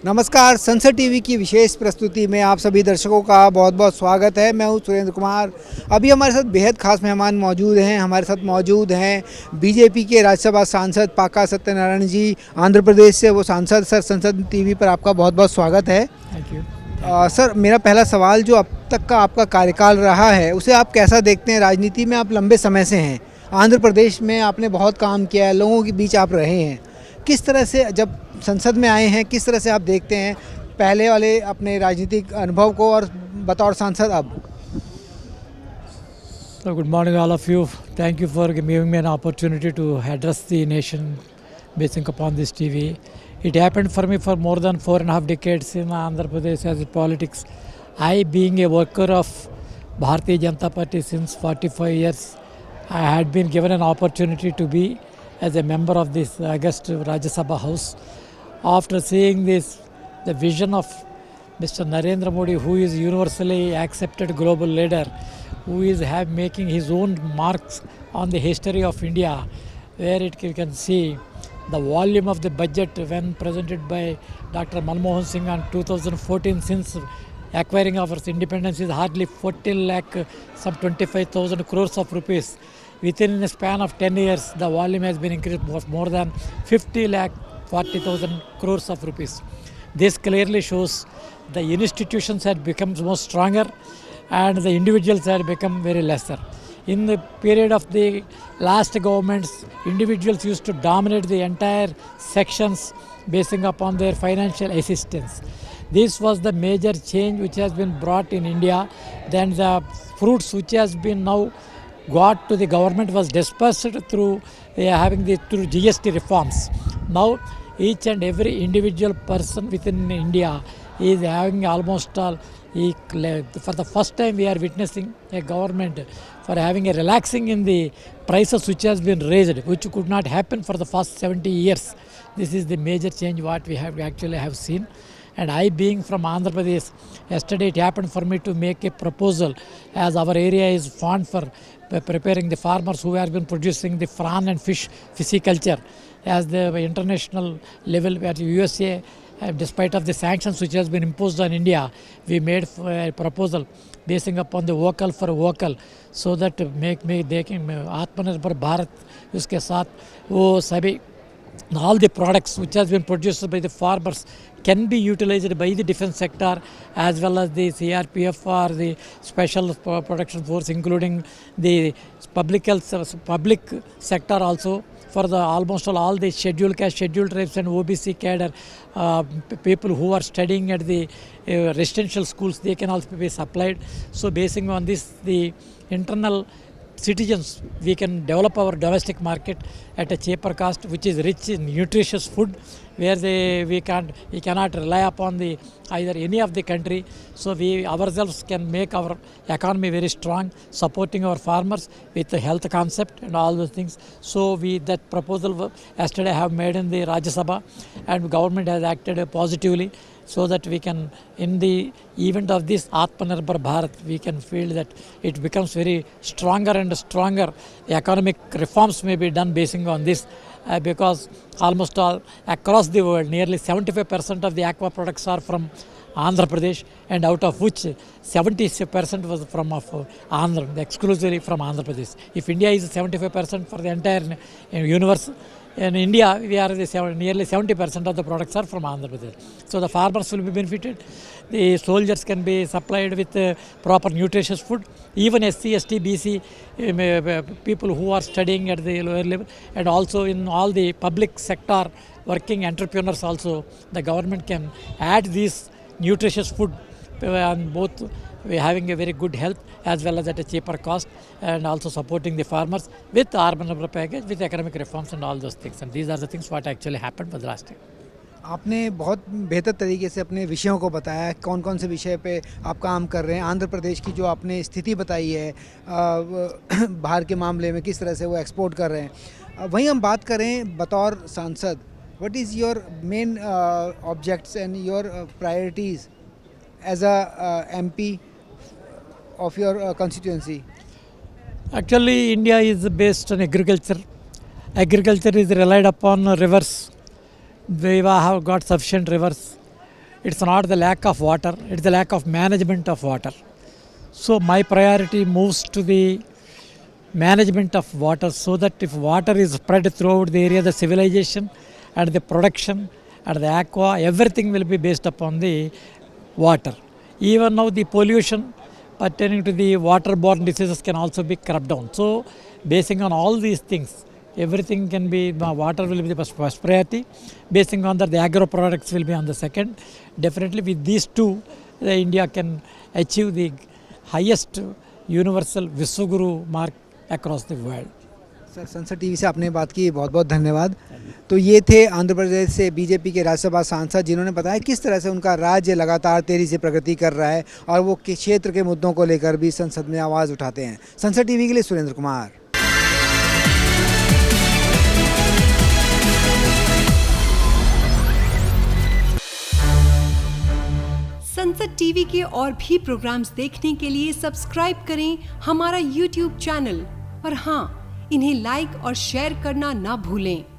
नमस्कार, संसद टीवी की विशेष प्रस्तुति में आप सभी दर्शकों का बहुत बहुत स्वागत है। मैं हूं सुरेंद्र कुमार। अभी हमारे साथ बेहद खास मेहमान मौजूद हैं। हमारे साथ मौजूद हैं बीजेपी के राज्यसभा सांसद पाका सत्यनारायण जी, आंध्र प्रदेश से वो सांसद। सर, संसद टीवी पर आपका बहुत बहुत स्वागत है। Thank you. सर, मेरा पहला सवाल, जो अब तक का आपका कार्यकाल रहा है उसे आप कैसा देखते हैं? राजनीति में आप लंबे समय से हैं, आंध्र प्रदेश में आपने बहुत काम किया है, लोगों के बीच आप रहे हैं। किस तरह से जब संसद में आए हैं, किस तरह से आप देखते हैं पहले वाले अपने राजनीतिक अनुभव को और बतौर सांसद अब? So good morning all of you. Thank you for giving me an opportunity to address the nation basing upon this TV. It happened for me for more than 4.5 decades in Andhra Pradesh as politics. I, being a worker of Bharatiya Janata Party since 45 years, I had been given an opportunity to be as a member of this August Rajya Sabha House. After seeing this, the vision of Mr. Narendra Modi, who is universally accepted global leader, who is making his own marks on the history of India, where you can see the volume of the budget when presented by Dr. Manmohan Singh in 2014, since acquiring our independence, is hardly 14 lakh, some 25,000 crores of rupees. Within a span of 10 years, the volume has been increased more than 50 lakh 40,000 crores of rupees. This clearly shows the institutions had become more stronger and the individuals had become very lesser. In the period of the last governments, individuals used to dominate the entire sections basing upon their financial assistance. This was the major change which has been brought in India. Then the fruits which has been now got to the government was dispersed through through GST reforms. Now each and every individual person within India is having almost all for the first time we are witnessing a government for having a relaxing in the prices which has been raised, which could not happen for the first 70 years. This is the major change what we have actually have seen. And I, being from Andhra Pradesh, yesterday it happened for me to make a proposal, as our area is fond for preparing the farmers who have been producing the prawn and pisciculture as the international level where the USA, despite of the sanctions which has been imposed on India, we made a proposal basing upon the vocal for vocal, so that they can Atmanirbhar Bharat उसके साथ वो सभी all the products which has been produced by the farmers can be utilized by the defense sector as well as the CRPF or the special production force, including the public health, public sector also, for the almost all the scheduled caste, scheduled tribes and OBC cadre people who are studying at the residential schools, they can also be supplied. So basing on this, the internal citizens, we can develop our domestic market at a cheaper cost, which is rich in nutritious food, where we cannot rely upon the either any of the country. So we ourselves can make our economy very strong, supporting our farmers with the health concept and all those things. So that proposal yesterday have made in the Rajya Sabha, and government has acted positively, so that we can, in the event of this Atmanirbhar Bharat, we can feel that it becomes very stronger and stronger. Economic reforms may be done basing on this, because almost all across the world, nearly 75% of the aqua products are from Andhra Pradesh, and out of which 70% was from Andhra, exclusively from Andhra Pradesh. If India is 75% for the entire universe, in India, we are nearly 70% of the products are from Andhra Pradesh. So the farmers will be benefited. The soldiers can be supplied with proper nutritious food. Even SC, ST, BC people who are studying at the lower level, and also in all the public sector working entrepreneurs also, the government can add these nutritious food and both having a very good health as well as at a cheaper cost, and also supporting the farmers with urban package, with economic reforms and all those things. And these are the things what actually happened for the last year. आपने बहुत बेहतर तरीके से अपने विषयों को बताया, कौन कौन से विषय पे आप काम कर रहे हैं। आंध्र प्रदेश की जो आपने स्थिति बताई है बाहर के मामले में, किस तरह से वो एक्सपोर्ट कर रहे हैं। वहीं हम बात करें बतौर सांसद, what is your main objects and your priorities as a MP of your constituency? Actually, India is based on agriculture. Agriculture is relied upon rivers. We have got sufficient rivers. it's not the lack of water, it's the lack of management of water. So my priority moves to the management of water, so that if water is spread throughout the area, the civilization and the production and the aqua, everything will be based upon the water. Even now the pollution pertaining to the waterborne diseases can also be curbed down. So basing on all these things, everything can be, water will be the first priority. Basing on that, the agro products will be on the second. Definitely with these two, India can achieve the highest universal Vishwaguru mark across the world. Sir संसद TV से आपने बात की, बहुत बहुत धन्यवाद। तो ये थे आंध्र प्रदेश से बीजेपी के राज्यसभा सांसद, जिन्होंने बताया किस तरह से उनका राज्य लगातार तेजी से प्रगति कर रहा है और वो क्षेत्र के मुद्दों को लेकर भी संसद में आवाज़ उठाते हैं। संसद टीवी के लिए सुरेंद्र कुमार। संसद टीवी के और भी प्रोग्राम्स देखने के लिए सब्सक्राइब करें हमारा YouTube चैनल और हाँ, इन्हें लाइक और शेयर करना ना भूलें।